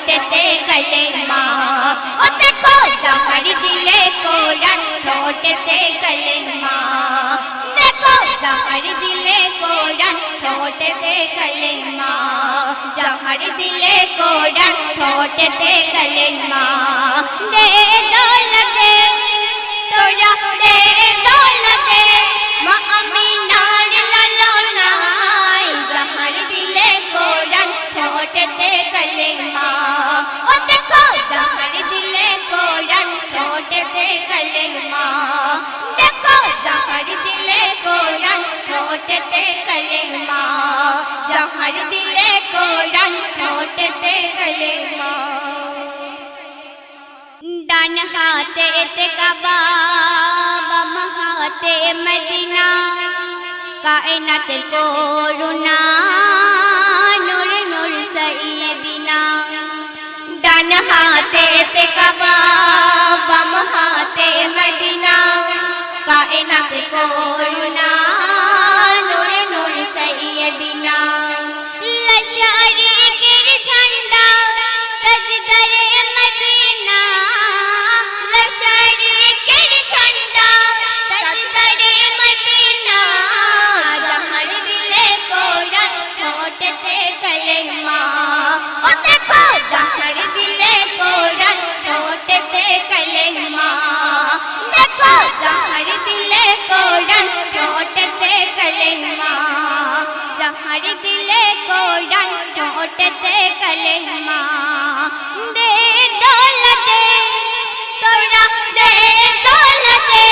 ঠোঁটেতে কলেমা ও দেখো যাহার দিলে কোরআন ঠোঁটেতে কলেমা দেখো যাহার দিলে কোরআন ঠোঁটেতে কলেমা যাহার দিলে কোরআন ঠোঁটেতে কলেমা দে দৌলতে তোরা দে দৌলতে মা আমিনার লালনাই যাহার দিলে কোরআন ঠোঁটেতে কলেমা ও দেখো যাহার দিলে কোরআন ঠোঁটেতে কলেমা দেখো যাহার দিলে কোরআন ঠোঁটেতে কলেমা যাহার দিলে কোরআন ঠোঁটেতে কলেমা ডান হাতে কাবা বাম হাতে মদিনা কায়নাতের করুণা নূর নূর সাইয়্যিদিনা ডান হাতে কাবা বাম হাতে মদিনা কায়নাতের করুণা নূর নূর সাইয়্যিদিনা লশারিকের ঝান্ডা তাজদারে মদিনা লশারিকের ঝান্ডা তাজদারে মদিনা যাহার দিলে কোরআন ঠোঁটেতে কলেমা ও দেখো যাহার দিলে কোরআন ঠোঁটেতে কলেমা দেখো যাহার দিলে কোরআন ঠোঁটেতে কলেমা যাহার দিলে কোরআন ঠোঁটেতে কলেমা দে দৌলতে তোরা দে দৌলতে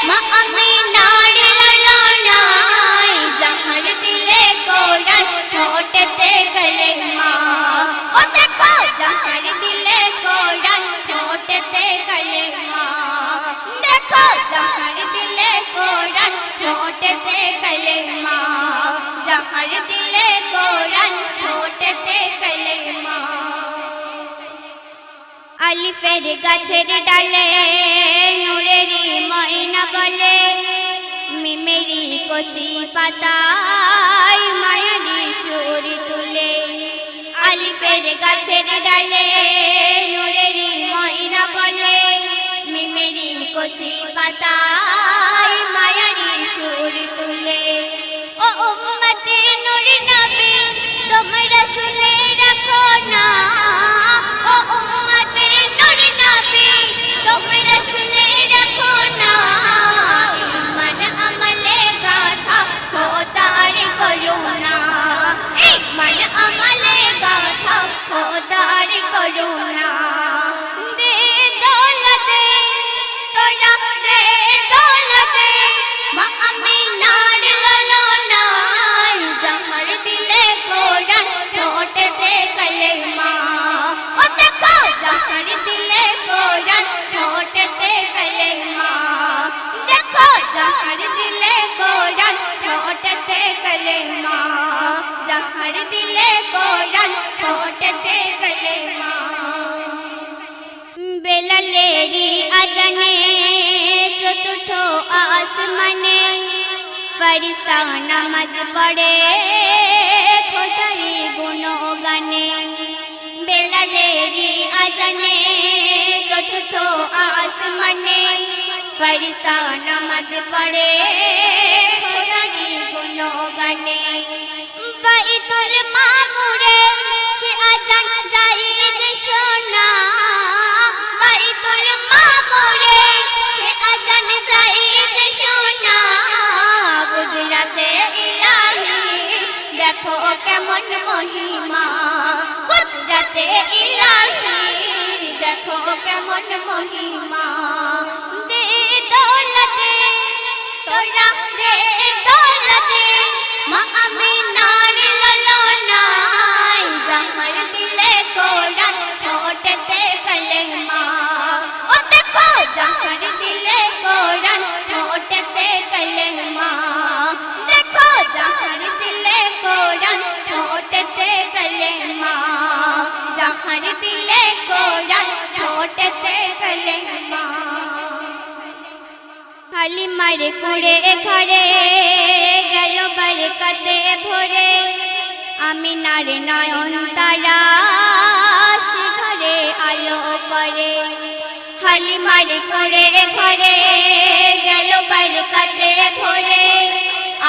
মা আমিনার লালনাই যাহার দিলে কোরআন ঠোঁটেতে কলেমা ও দেখো যাহার দিলে কোরআন ঠোঁটেতে কলেমা দেখো যাহার দিলে কোরআন ঠোঁটেতে কলেমা যাহার দিলে কোরআন ঠোঁটেতে কলেমা আলিফের গাছের ডালে নূরেরি ময়না বলে মিমেরি কচি পাতায় মায়ারি সুর তুলে আলিফের গাছের ডালে নূরেরি ময়না বলে মিমেরি কচি পাতায় মায়ারি সুর তুলে ও উম্মতে নূর নবী তোমরা শুনে রাখো না ও উম্মতে নূর নবী তোমরা শুনে রাখো না ইমান আমলে গাথা খোদার করুণা ইমান আমলে গাথা খোদার করুণা দে দৌলতে তোরা দে দৌলতে মা আমিনার লালনাই যাহার দিলে কোরআন ঠোঁটেতে কলেমা ও দেখো যাহার দিলে কোরআন ঠোঁটেতে কলেমা দেখো যাহার দিলে কোরআন ঠোঁটেতে কলেমা যাহার দিলে কোরআন ঠোঁটেতে কলেমা বেলালেরি আজানে চতুর্থ আসমানে ফরিস্তা নামাজ পড়ে খোদারি গুণগানে বেলালেরি আজানে চতুর্থ আসমানে ফরিস্তা নামাজ পড়ে খোদারি গুণগানে বাইতুল মামুরে সে আজান যাই যে শোনা বাইতুল মামুরে সে আজান যাই যে শোনা গুজরাতে ইলাহি দেখো কেমন মহিমা গুজরাতে ইলাহি দেখো কেমন মহিমা দে দৌলতে তোরা দে দৌলতে মা আমিনার লালনাই যাহার দিলে কোরআন ঠোঁটেতে কলেমা ও দেখো যাহার দিলে কোরআন ঠোঁটেতে কলেমা দেখো যাহার দিলে কোরআন ঠোঁটেতে কলেমা যাহার দিলে কোরআন ঠোঁটেতে কলেমা হালিমার কুড়ে ঘরে গেল বরকতে ভরে আমিনার নয়ন তারা আলো করে হালিমার করে ঘরে গেল বরকতে ভরে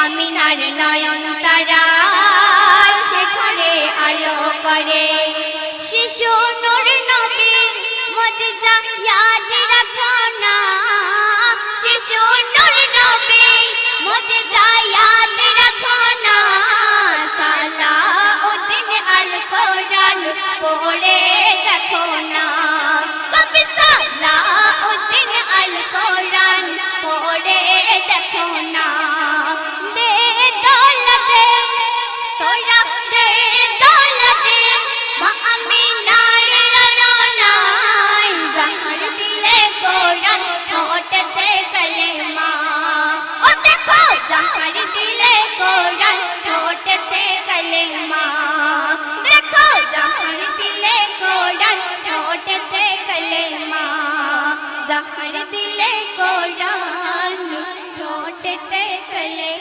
আমিনার নয়ন তারা সে ঘরে আলো করে শিশু নূর নবীর মুজিজা ইয়াদ রাখো না শিশু নূর নবীর মুজিজা ইয়াদ রাখো না সালাউদ্দিন আল কোরআন পড়ে দেখো না কবি সালাউদ্দিন আল কোরআন পড়ে দেখো না দে দৌলতে তোরা দে দৌলতে মা আমিনার লালনাই জাহর দিলে কোরআন ঠোঁটতে কলেমা ও দেখো জাহর দিলে কোরআন ঠোঁটতে কলেমা দেখো জাহর দিলে কোরআন ঠোঁটতে কলেমা জাহর দিলে কোরআন ঠোঁটতে কলেমা